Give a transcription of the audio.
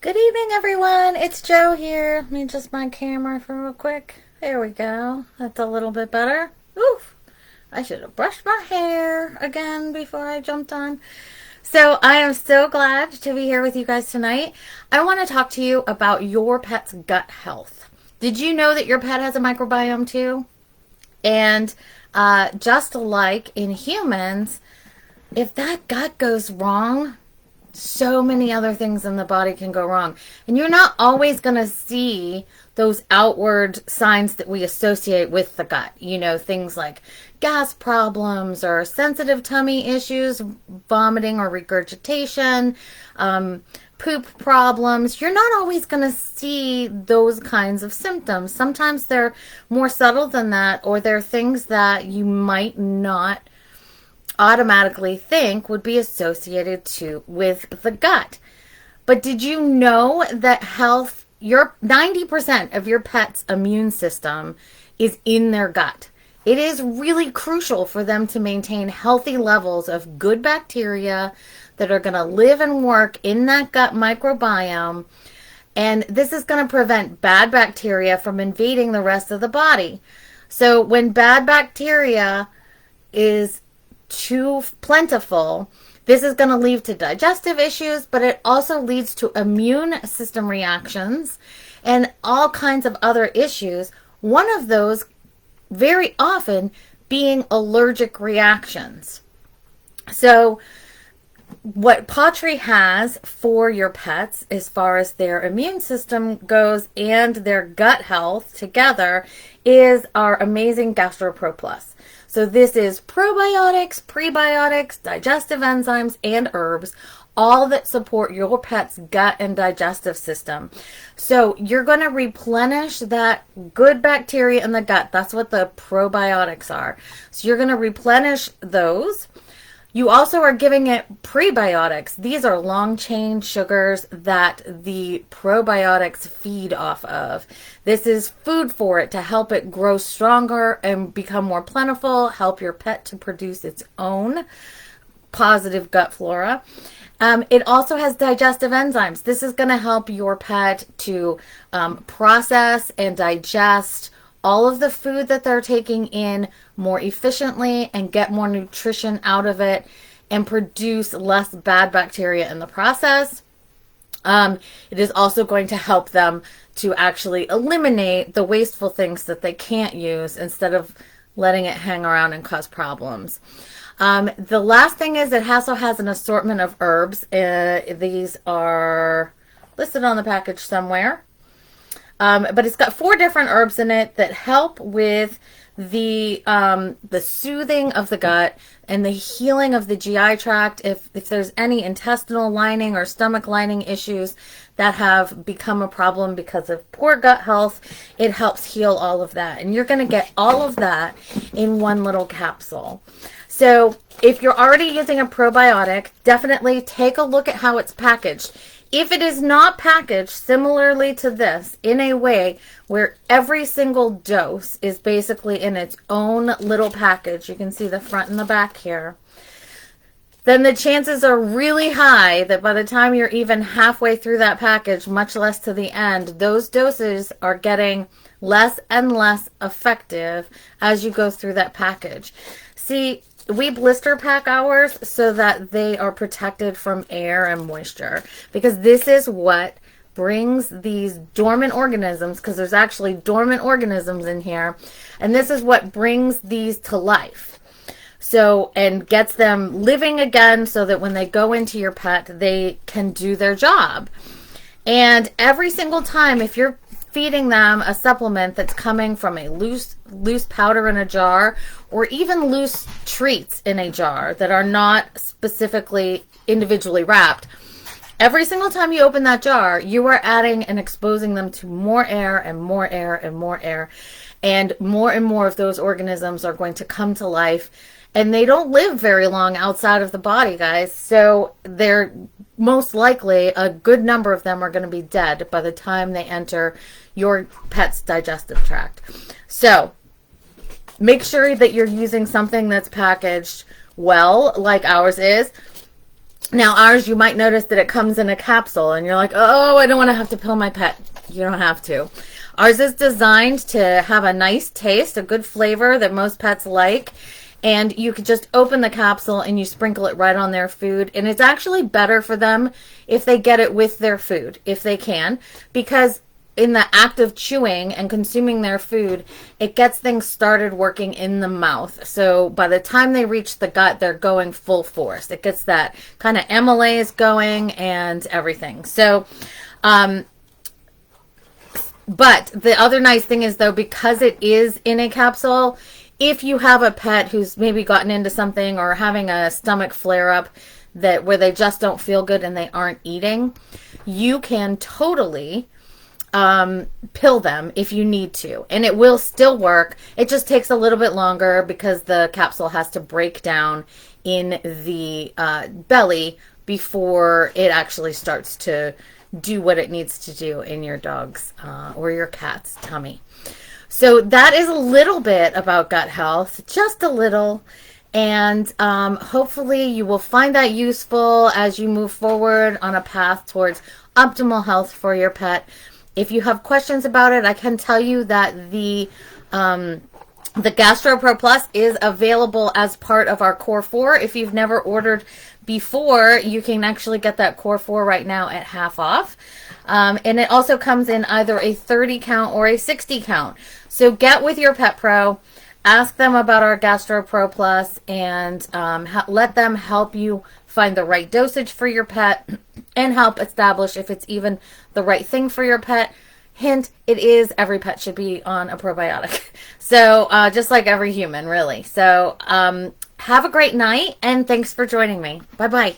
Good evening, everyone. It's Joe here. Let me adjust my camera for real quick. There we go. That's a little bit better. Oof. I should have brushed my hair again before I jumped on. So I am so glad to be here with you guys tonight. I want to talk to you about your pet's gut health. Did you know that your pet has a microbiome too? And just like in humans, if that gut goes wrong, so many other things in the body can go wrong. And you're not always going to see those outward signs that we associate with the gut. You know, things like gas problems or sensitive tummy issues, vomiting or regurgitation, poop problems. You're not always going to see those kinds of symptoms. Sometimes they're more subtle than that, or they're things that you might not automatically think would be associated with the gut. But did you know that your 90% of your pet's immune system is in their gut? It is really crucial for them to maintain healthy levels of good bacteria that are going to live and work in that gut microbiome. And this is going to prevent bad bacteria from invading the rest of the body. So when bad bacteria is too plentiful, this is going to lead to digestive issues, but it also leads to immune system reactions and all kinds of other issues. One of those very often being allergic reactions. So what pawTree has for your pets as far as their immune system goes and their gut health together is our amazing Gastro Pro Plus. So this is probiotics, prebiotics, digestive enzymes, and herbs, all that support your pet's gut and digestive system. So you're going to replenish that good bacteria in the gut. That's what the probiotics are. So you're going to replenish those. You also are giving it prebiotics. These are long-chain sugars that the probiotics feed off of. This is food for it to help it grow stronger and become more plentiful, help your pet to produce its own positive gut flora. It also has digestive enzymes. This is going to help your pet to process and digest all of the food that they're taking in more efficiently and get more nutrition out of it and produce less bad bacteria in the process. It is also going to help them to actually eliminate the wasteful things that they can't use instead of letting it hang around and cause problems. The last thing is it also has an assortment of herbs. These are listed on the package somewhere. But it's got 4 different herbs in it that help with the soothing of the gut and the healing of the GI tract. If there's any intestinal lining or stomach lining issues that have become a problem because of poor gut health, it helps heal all of that. And you're going to get all of that in one little capsule. So if you're already using a probiotic, definitely take a look at how it's packaged. If it is not packaged similarly to this in a way where every single dose is basically in its own little package, you can see the front and the back here, then the chances are really high that by the time you're even halfway through that package, much less to the end, those doses are getting less and less effective as you go through that package. See, we blister pack ours so that they are protected from air and moisture, because this is what brings these dormant organisms, because there's actually dormant organisms in here, and this is what brings these to life. So, and gets them living again so that when they go into your pet, they can do their job. And every single time, if you're feeding them a supplement that's coming from a loose powder in a jar, or even loose treats in a jar that are not specifically individually wrapped, every single time you open that jar, you are adding and exposing them to more air and more air and more air. And more of those organisms are going to come to life. And they don't live very long outside of the body, guys. So they're most likely, a good number of them are going to be dead by the time they enter your pet's digestive tract. So make sure that you're using something that's packaged well, like ours is. Now ours, you might notice that it comes in a capsule and you're like, oh, I don't want to have to pill my pet. You don't have to. Ours is designed to have a nice taste, a good flavor that most pets like. And you could just open the capsule and you sprinkle it right on their food. And it's actually better for them if they get it with their food, if they can, because in the act of chewing and consuming their food, it gets things started working in the mouth. So by the time they reach the gut, they're going full force. It gets that kind of amylase going and everything. So, but the other nice thing is, though, because it is in a capsule, if you have a pet who's maybe gotten into something or having a stomach flare up where they just don't feel good and they aren't eating, you can totally pill them if you need to, and it will still work. It just takes a little bit longer because the capsule has to break down in the belly before it actually starts to do what it needs to do in your dog's or your cat's tummy. So that is a little bit about gut health, just a little. And hopefully you will find that useful as you move forward on a path towards optimal health for your pet. If you have questions about it, I can tell you that the Gastro Pro Plus is available as part of our Core 4. If you've never ordered before, you can actually get that Core 4 right now at half off. And it also comes in either a 30 count or a 60 count. So get with your petPro, ask them about our Gastro Pro Plus, and let them help you find the right dosage for your pet and help establish if it's even the right thing for your pet. Hint, it is. Every pet should be on a probiotic. So just like every human, really. So have a great night, and thanks for joining me. Bye-bye.